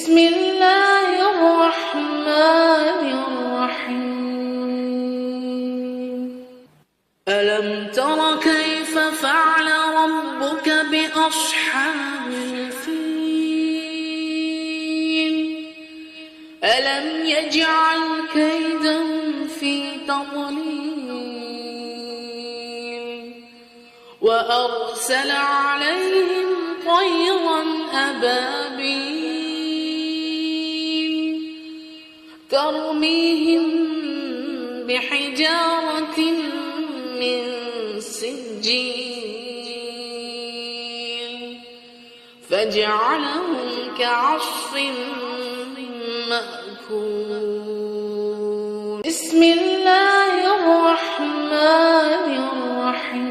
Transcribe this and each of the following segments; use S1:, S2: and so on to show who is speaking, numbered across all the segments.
S1: بسم الله الرحمن الرحيم. ألم تر كيف فعل ربك بأصحاب الفيل؟ ألم يجعل كيدهم في تضليل وأرسل عليهم طيرا أبابيل ترميهم بحجارة من سجيل فجعلهم كعصف مأكول. بسم الله الرحمن الرحيم.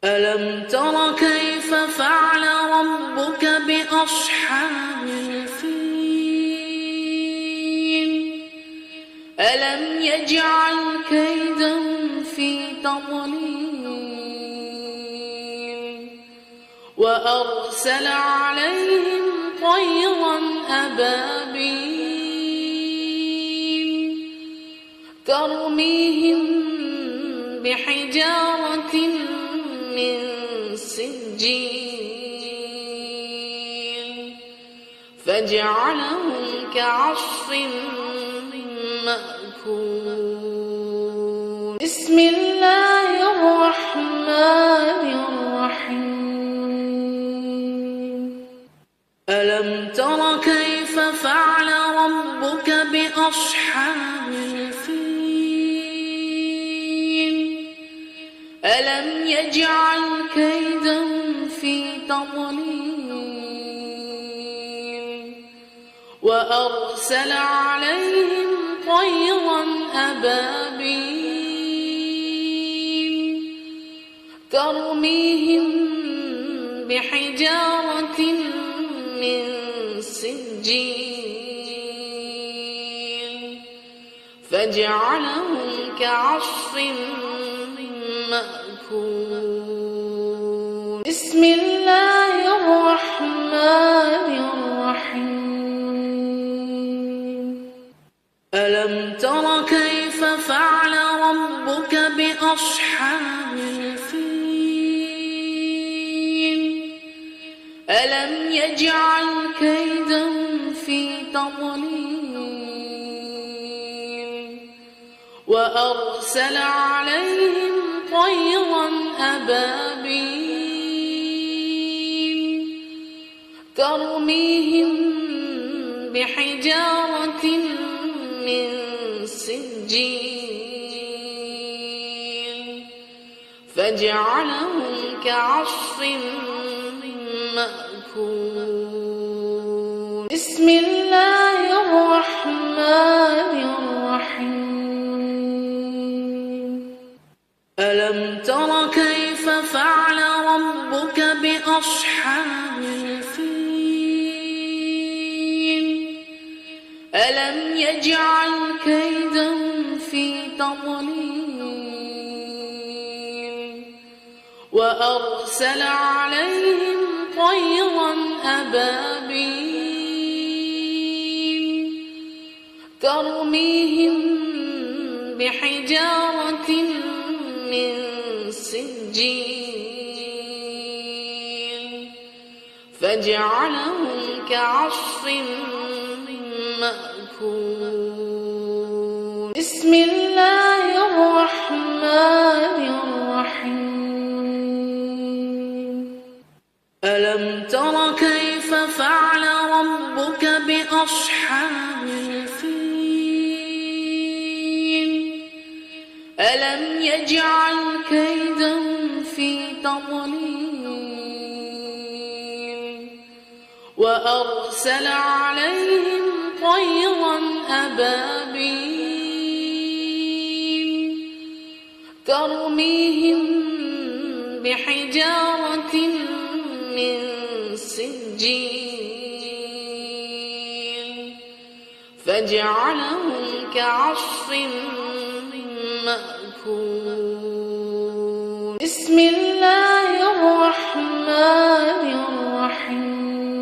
S1: ألم تر كيف فعل ربك بأصحاب الفيل؟ ألم يجعل كيدهم في تضليل وأرسل عليهم طيرا أبابيل ترميهم بحجارة من سجيل فجعلهم كعصف مأكول. بسم الله الرحمن الرحيم. ألم تر كيف فعل ربك بأصحاب الفيل؟ ألم يجعل كيدهم في تضليل وأرسل عليهم طيرا أبابيل ترميهم بحجارة من سجيل فجعلهم كعصف مأكول. بسم الله الرحمن الرحيم. ألم تر كيف فعل ربك بأصحاب الفيل؟ ألم يجعل كيدهم في تضليل وأرسل عليهم طيرا أبابيل ترميهم بحجارة من سجيل فجعلهم كعصف مأكول. بسم الله الرحمن الرحيم. ألم تر كيف فعل ربك بأصحاب الفيل؟ ألم يجعل كيدهم في تضليل وأرسل عليهم طيرا أبابيل ترميهم بحجارة من سجيل فجعلهم كعصف مأكول. بسم الله الرحمن الرحيم. ألم تر كيف فعل ربك بأصحاب الفيل؟ ألم يجعل كيدهم في تضليل وأرسل عليهم طيرا أبابيل ترميهم بحجارة من سجيل فجعلهم كعصف مأكول. بسم الله الرحمن الرحيم.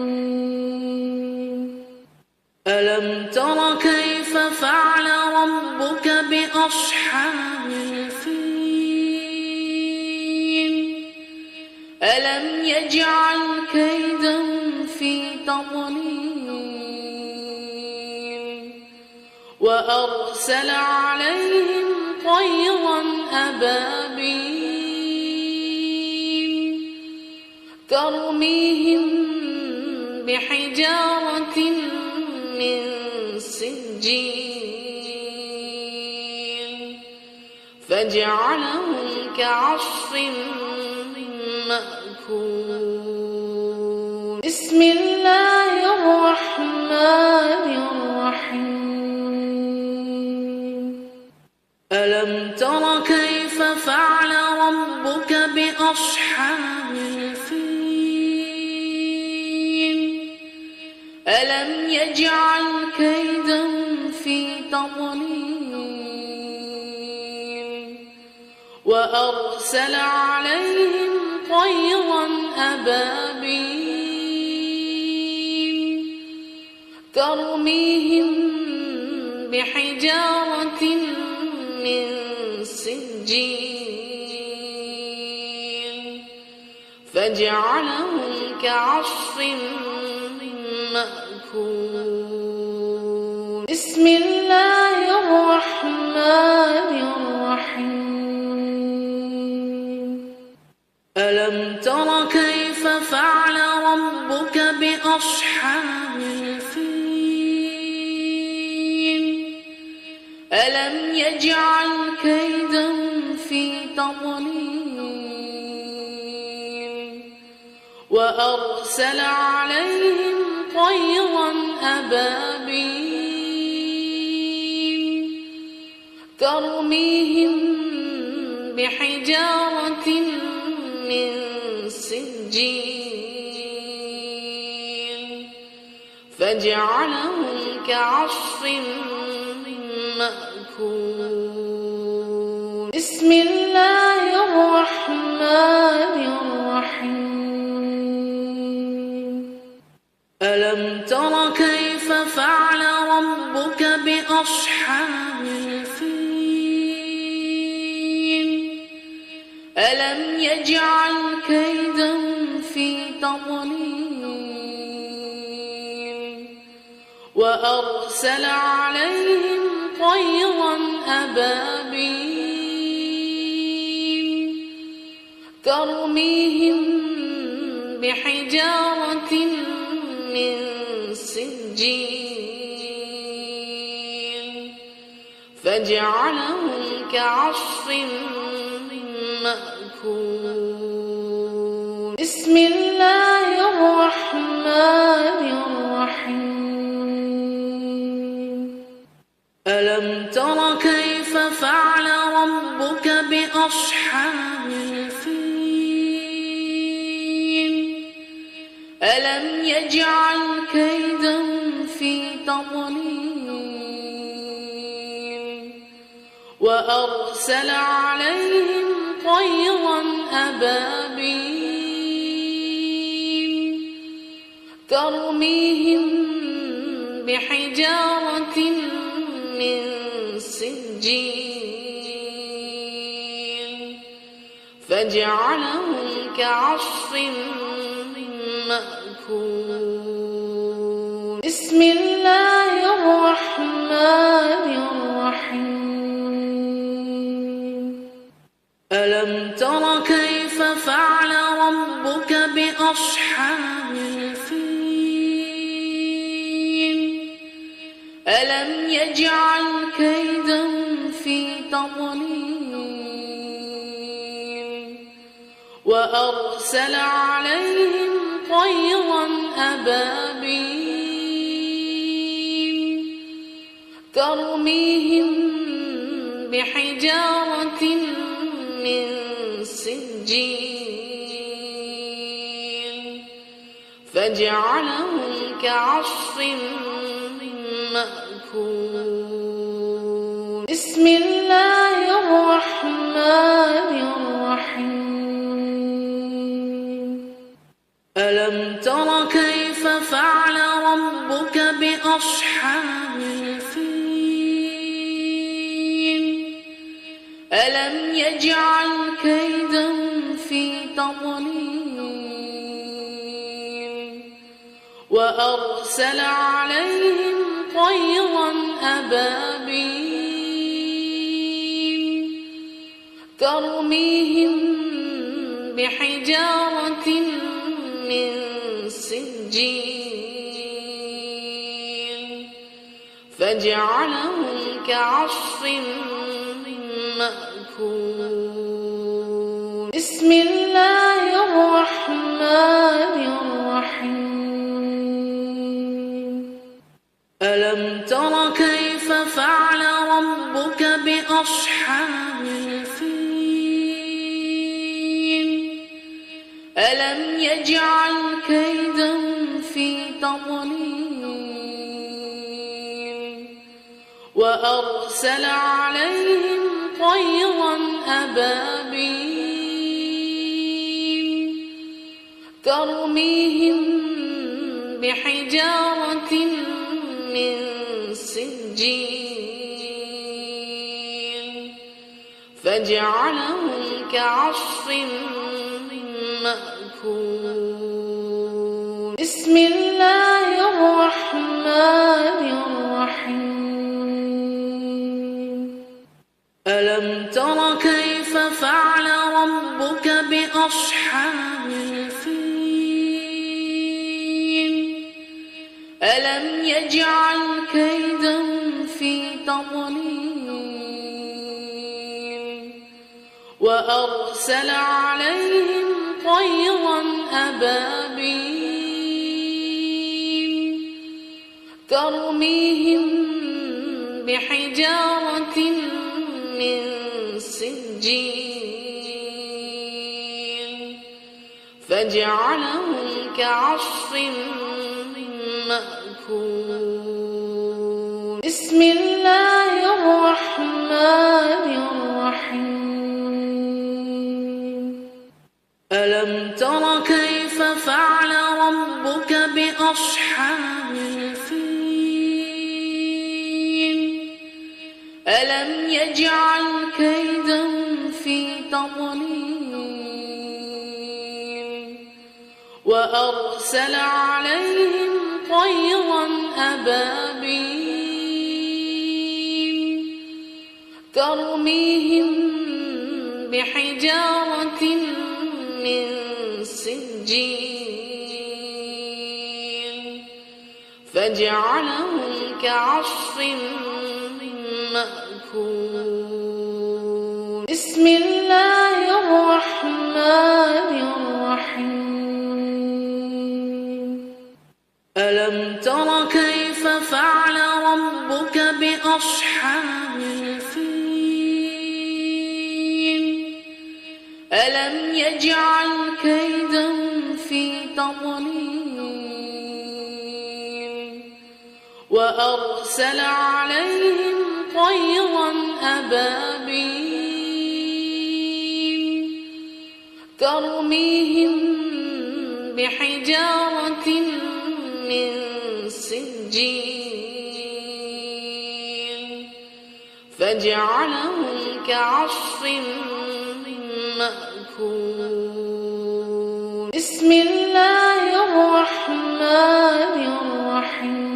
S1: ألم تر كيف فعل ربك بأصحاب الفيل ألم يجعل كيدهم في تضليل وأرسل عليهم طيرا أبابيل ترميهم بحجارة من سجيل فجعلهم كعصف مأكول. بسم الله الرحمن الرحيم. ألم تر كيف فعل ربك بأصحاب الفيل ألم يجعل كيدهم في تضليل وأرسل عليهم طيرا أبابيل ترميهم بحجارة من سجيل فجعلهم كعصف مأكول. بسم الله الرحمن الرحيم. ألم تر كيف فعل ربك بأصحاب الفيل ألم يجعل كيدهم في تضليل وأرسل عليهم طيرا أبابيل ترميهم بحجارة من سجيل فجعلهم كعصف مأكول. بسم الله الرحمن الرحيم. ألم تر كيف فعل ربك بأصحاب الفيل ألم يجعل كيدهم في تضليل وأرسل عليهم طيرا أبابيل ترميهم بحجارة من سجيل فجعلهم كعصف مأكول. بسم الله الرحمن الرحيم. ألم تر كيف فعل ربك بأصحاب الفيل ألم يجعل كيدهم في تضليل وأرسل عليهم طيرا أبابيل ترميهم بحجارة من سجيل فجعلهم كعصف مأكول. بسم الله الرحمن الرحيم. ألم تر كيف فعل ربك بأصحاب الفيل ألم يجعل كيدهم في تضليل وأرسل عليهم طيرا أبابيل ترميهم بحجارة من سجيل فجعلهم كعصف مأكول. بسم الله الرحمن الرحيم. ألم تر كيف فعل ربك بأصحاب بأصحاب الفيل ألم يجعل كيدهم في تضليل وأرسل عليهم طيرا أبابيل ترميهم بحجارة من سجيل فجعلهم كعصف مأكول بسم الله الرحمن الرحيم ألم تر كيف فعل ربك بأصحاب الفيل ألم يجعل كيدهم في تضليل وأرسل عليهم طيرا أبابيل ترميهم بحجارة من سجيل فجعلهم كعصف مأكول بسم الله الرحمن الرحيم ألم تر كيف فعل ربك بأصحاب الفيل ألم يجعل كيدهم في تضليل وأرسل عليهم طيرا أبابيل ترميهم بحجارة من سجيل فجعلهم كعصف مأكول بسم الله الرحمن الرحيم ألم تر كيف فعل ربك بأصحاب الفيل ألم يجعل كيدهم في تضليل وأرسل عليهم طيرا أبابيل ترميهم بحجارة من سجيل فجعلهم كعصف مأكول بسم الله الرحمن الرحيم ألم تر كيف فعل ربك بأصحاب الفيل ألم يجعل كيدهم في تضليل وأرسل عليهم طيرا أبابيل ترميهم بحجارة من سجيل فجعلهم كعصف مأكول بسم الله الرحمن الرحيم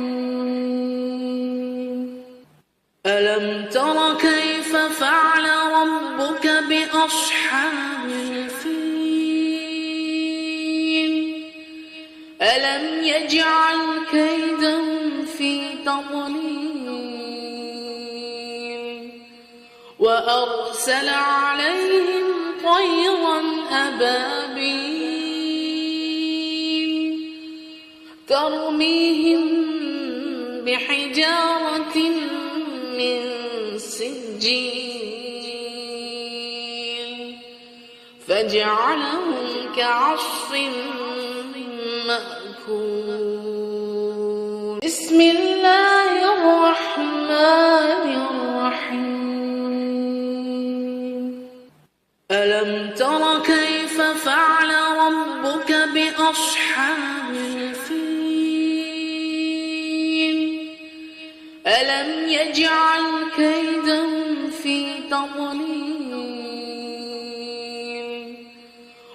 S1: ألم تر كيف فعل ربك بأصحاب الفيل ألم يجعل كيدهم في تضليل وأرسل عليهم طيرا أبابيل ترميهم بحجارة من سجيل فجعلهم كعصف مأكول بسم الله الرحمن الرحيم ألم تر كيف فعل ربك بأصحاب الفيل ألم يجعل كيدهم في تضليل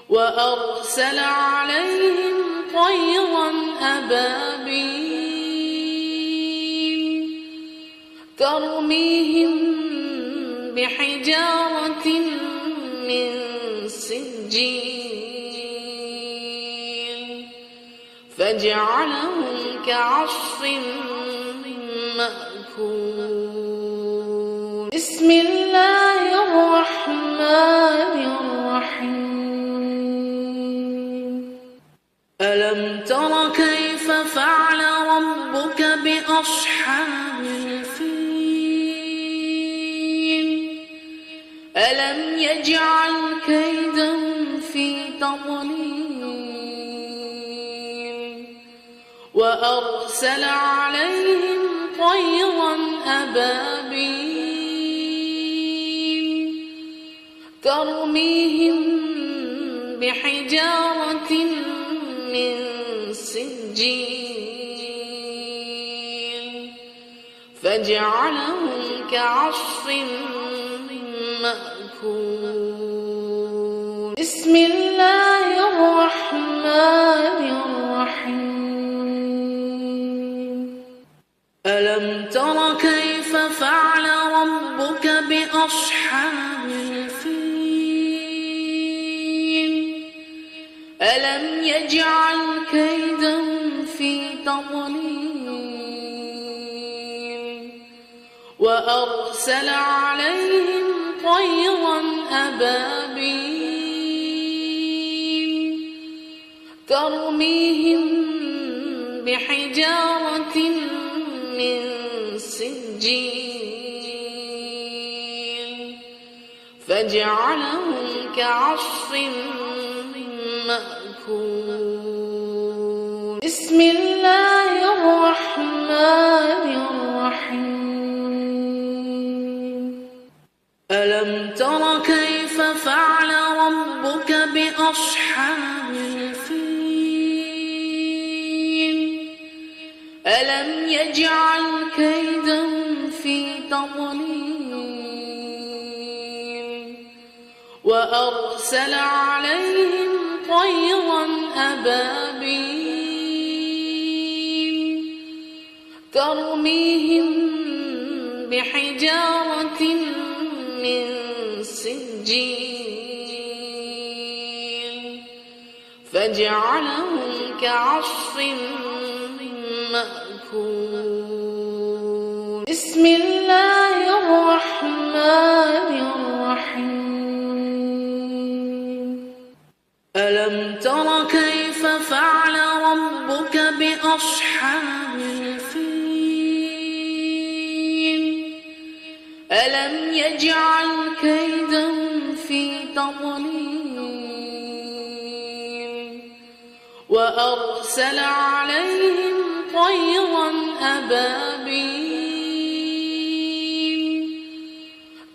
S1: وأرسل عليهم طيرا أبابيل ترميهم بحجارة من سجيل فجعلهم كعصف مأكول. بسم الله الرحمن الرحيم. ألم تر كيف فعل ربك بأصحاب الفيل ألم يجعل كيدهم في تضليل وأرسل عليهم طيرا أبابيل ترميهم بحجارة من سجيل فجعلهم كعصف مأكول. بسم الله الرحمن الرحيم. ألم تر كيف فعل ربك بأصحاب الفيل ألم يجعل كيدهم في تضليل وأرسل عليهم طيرا أبابيل ترميهم بحجارة من سجيل فجعلهم كعصف مأكول. بسم الله الرحمن الرحيم. ألم تر كيف فعل ربك بأصحاب الفيل ألم يجعل كيدهم في تضليل وأرسل عليهم طيرا أبابيل ترميهم بحجارة من سجيل فجعلهم كعصف مأكول. بسم الله الرحمن الرحيم. ألم تر كيف فعل ربك بأصحاب الفيل ألم يجعل كيدهم في تضليل وأرسل عليهم طيرا أبابيل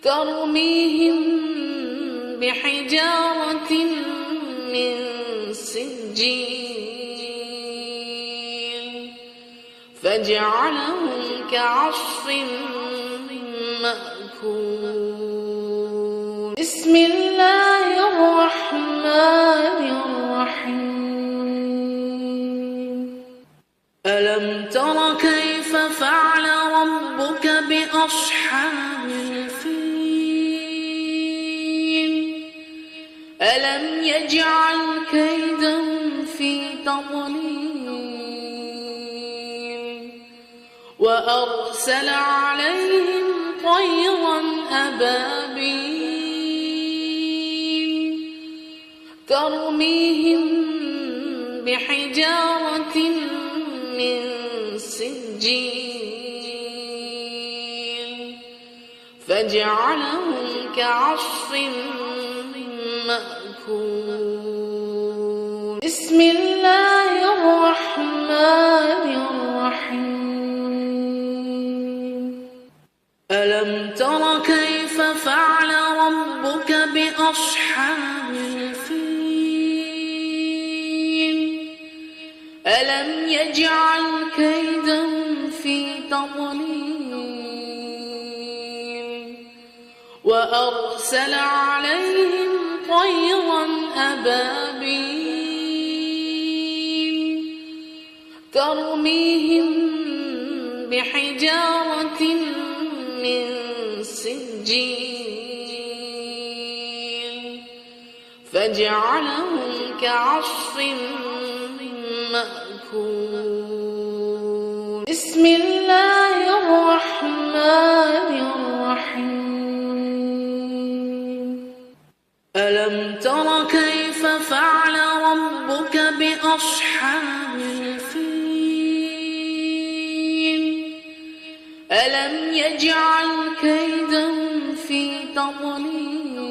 S1: ترميهم بحجارة من سجيل فجعلهم كعصف مأكول. بسم الله الرحمن الرحيم. ألم تر كيف فعل ربك بأصحاب الفيل ألم يجعل كيدهم في تضليل وأرسل عليهم طيرا أبابيل ترميهم بحجارة من سجيل فجعلهم كعصف مأكول. بسم الله الرحمن الرحيم. ألم تر كيف فعل ربك بأصحاب الفيل ألم يجعل كيدهم في تضليل وأرسل عليهم طيرا أبابيل ترميهم بحجارة من سجيل فجعلهم كعصف مأكول. بسم الله الرحمن الرحيم. ألم تر كيف فعل ربك بأصحاب الفيل ألم يجعل كيدهم في تضليل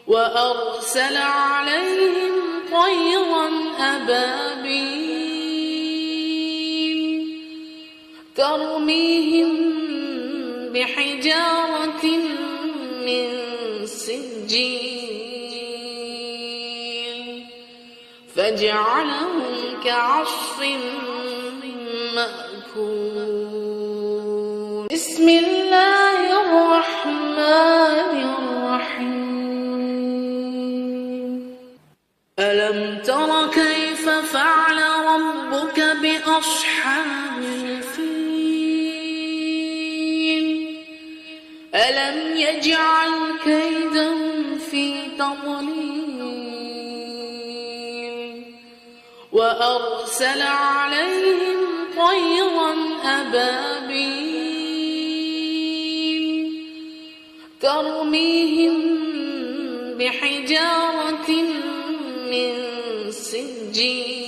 S1: وأرسل عليهم طيرا أبابيل ترميهم بحجارة من سجيل فجعلهم كعصف مأكول. بسم الله الرحمن الرحيم. ألم تر كيف فعل ربك بأصحاب الفيل ألم يجعل كيدهم في تضليل وأرسل عليهم طيرا أبابيل ترميهم بحجارة من سجيل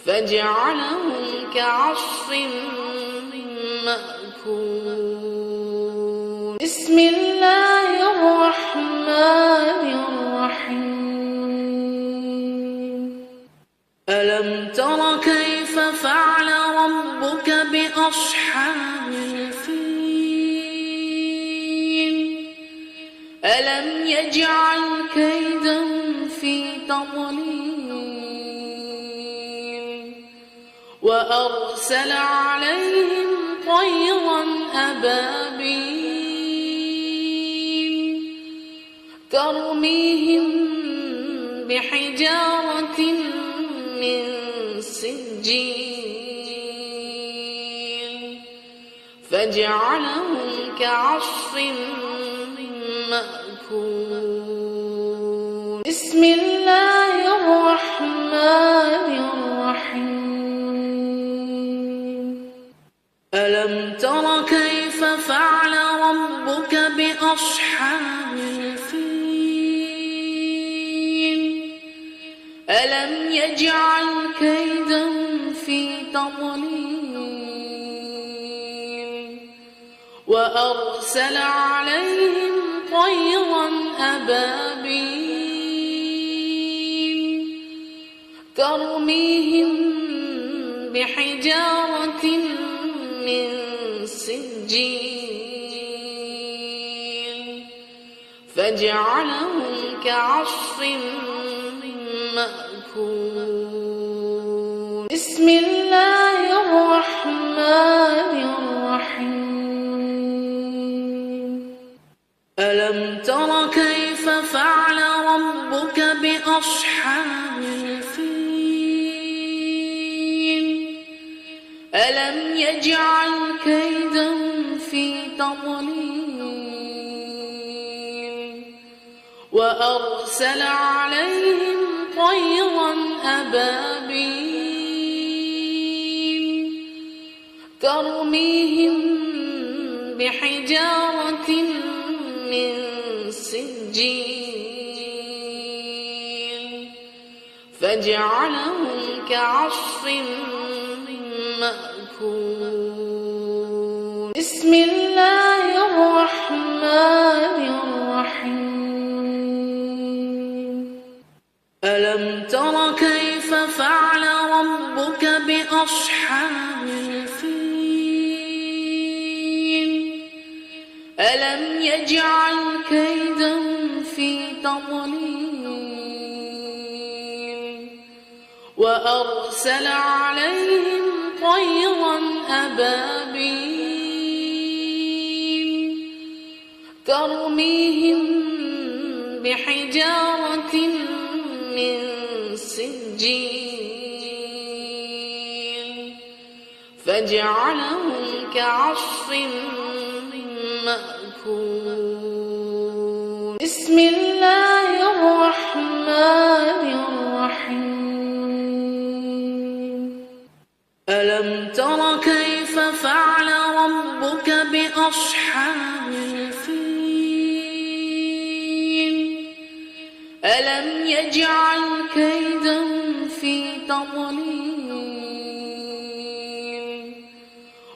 S1: فجعلهم كعصف مأكول. بسم الله الرحمن الرحيم. ألم تر كيف فعل ربك بأصحاب الفيل ألم يجعل كيدهم في تضليل وأرسل عليهم طيرا أبابيل ترميهم بحجارة من سجيل فجعلهم كعصف مأكول. بسم الله الرحمن الرحيم. ألم تر كيف فعل ربك بأصحاب الفيل ألم يجعل كيدهم في تضليل وأرسل عليهم طيرا أبابيل ترميهم بحجارة من سجيل فجعلهم كعصف مأكول. بسم الله الرحمن الرحيم. ألم تر كيف فعل ربك بأصحاب الفيل ألم يجعل كيدهم في تضليل وأرسل عليهم طيرا أبابيل ترميهم بحجارة من سجيل فجعلهم كعصف مأكول. بسم الله الرحمن الرحيم. ألم تر كيف فعل ربك بأصحاب الفيل ألم يجعل كيدهم في تضليل وأرسل عليهم طيرا أبابيل ترميهم بحجارة من سجيل فجعلهم كعصف مأكول. بسم الله الرحمن الرحيم. ألم تر كيف فعل ربك بأصحاب الفيل؟ ألم يجعل كيدهم في تضليل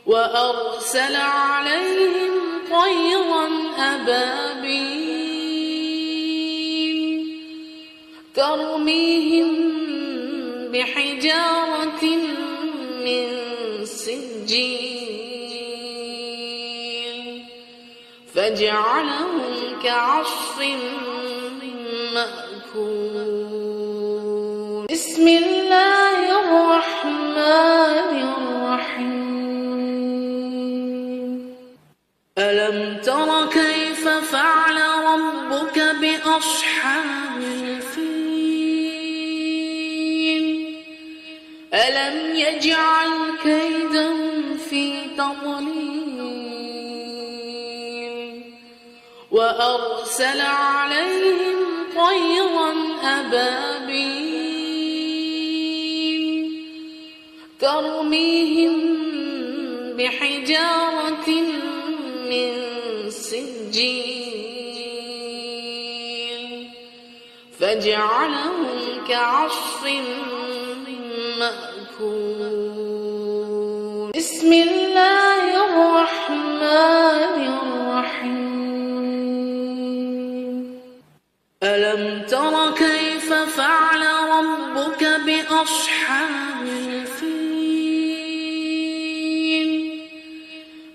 S1: وأرسل عليهم طيرا أبابيل ترميهم بحجارة من سجيل فجعلهم كعصف مأكول. بسم الله الرحمن الرحيم. ألم تر كيف فعل ربك بأصحاب الفيل؟ ألم يجعل كيدهم في تضليل وأرسل عليهم طيرا أبابيل ترميهم بحجارة من سجيل فجعلهم كعصف مأكول. بسم الله الرحمن الرحيم. ألم تر كيف فعل ربك بأصحاب الفيل؟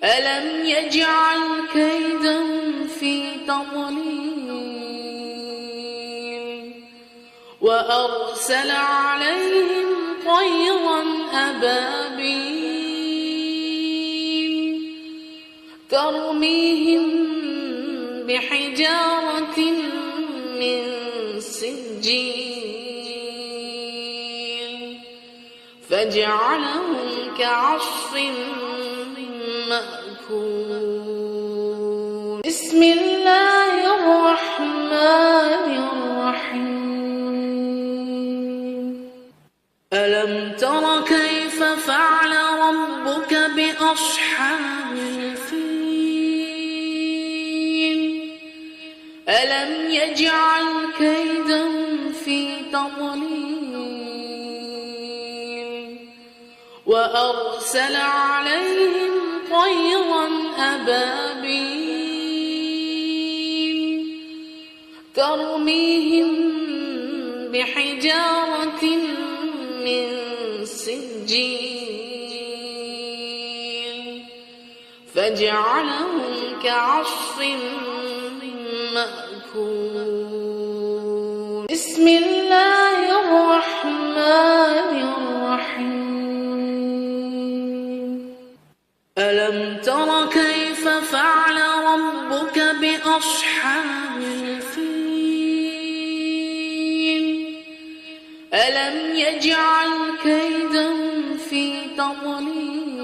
S1: ألم يجعل كيدهم في تضليل وأرسل عليهم طيرا أبابيل ترميهم بحجارة من سجيل فجعلهم كعصف مأكول. بسم الله الرحمن الرحيم. ألم تر كيف فعل ربك بأصحاب الفيل؟ ألم يجعل كيدهم في تضليل وأرسل عليهم طيرا أبابيل ترميهم بحجارة من سجيل فجعلهم كعصف مأكول. بسم الله الرحمن الرحيم. ألم تر كيف فعل ربك بأصحاب الفيل؟ ألم يجعل كيدهم في تضليل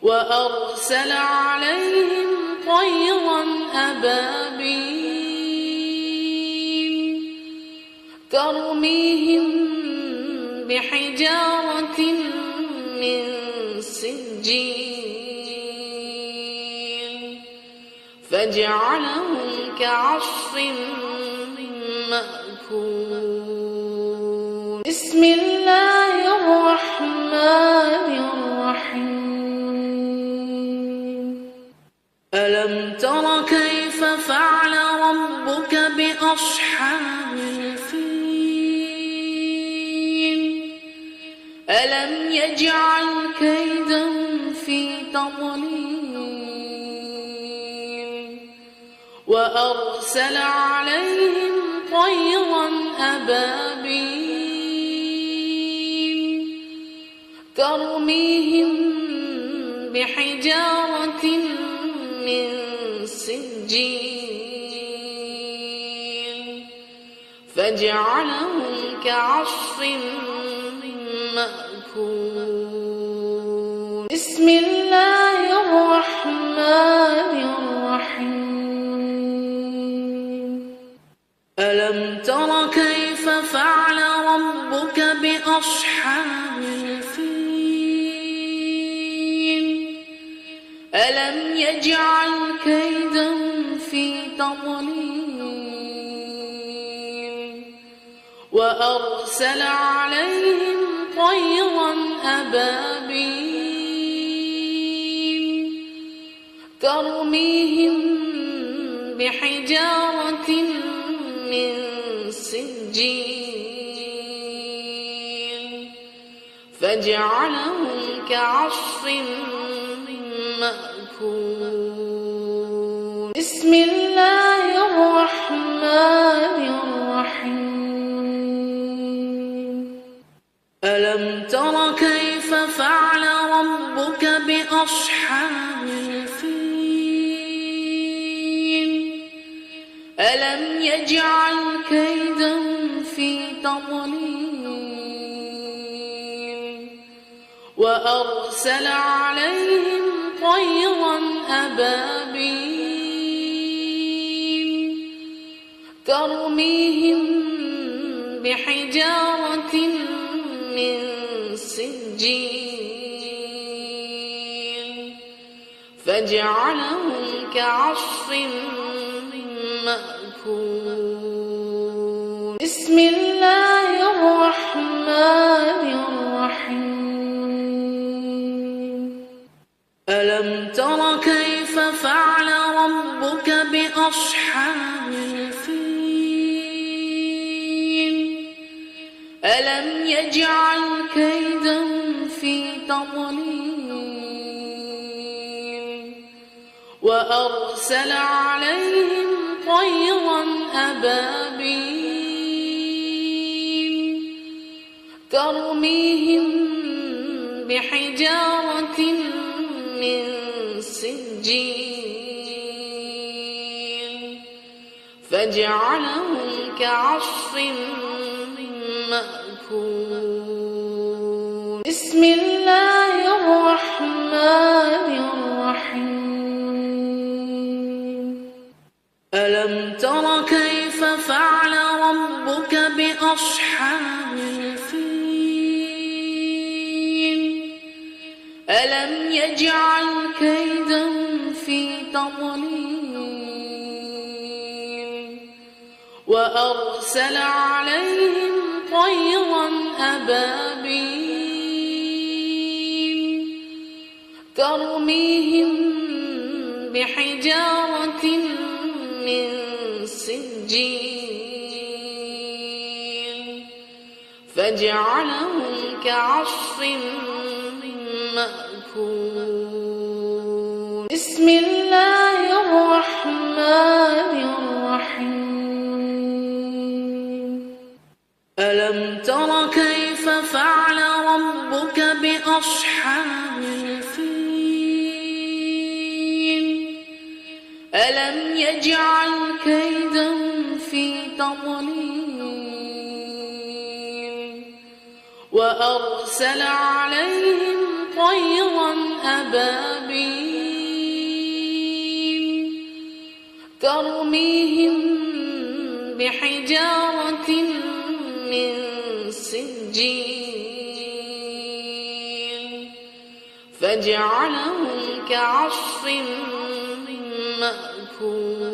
S1: وأرسل عليهم طيرا أبابيل ترميهم بحجارة من سجيل فجعلهم كعصف مأكول. بسم الله الرحمن الرحيم. ألم تر كيف فعل ربك بأصحاب الفيل؟ ألم يجعل كيدهم في تضليل وأرسل عليهم طيرا أبابيل ترميهم بحجارة سجين فجعلهم كعصف مأكول. بسم الله الرحمن الرحيم. ألم تر كيف فعل ربك بأصحاب الفيل؟ ألم يجعل كيدهم في تضليل وأرسل عليهم طيرا أبابيل ترميهم بحجارة من سجيل فجعلهم كعصف مأكول. بسم الله الرحمن الرحيم. ألم تر كيف فعل ربك بأصحاب الفيل؟ ألم يجعل كيدهم في تضليل وأرسل عليهم طيرا أبابيل ترميهم بحجارة من سجيل فجعلهم كعصف مأكول. بسم الله الرحمن الرحيم. ألم تر كيف فعل ربك بأصحاب الفيل؟ ألم يجعل كيدهم في تضليل وأرسل عليهم طيرا أبابيل ترميهم بحجارة من سجيل فجعلهم كعصف مأكول. بسم الله الرحمن الرحيم. ألم تر كيف فعل ربك بأصحاب الفيل؟ ألم يجعل كيدهم في تضليل وأرسل عليهم طيرا أبابيل ترميهم بحجارة من سجيل فجعلهم كعصف مأكول. بسم الله الرحمن الرحيم. ألم تر كيف فعل ربك بأصحاب الفيل؟ ألم يجعل كيدهم في تضليل وأرسل عليهم طيرا أبابيل ترميهم بحجارة من سجيل فجعلهم كعصف مأكول.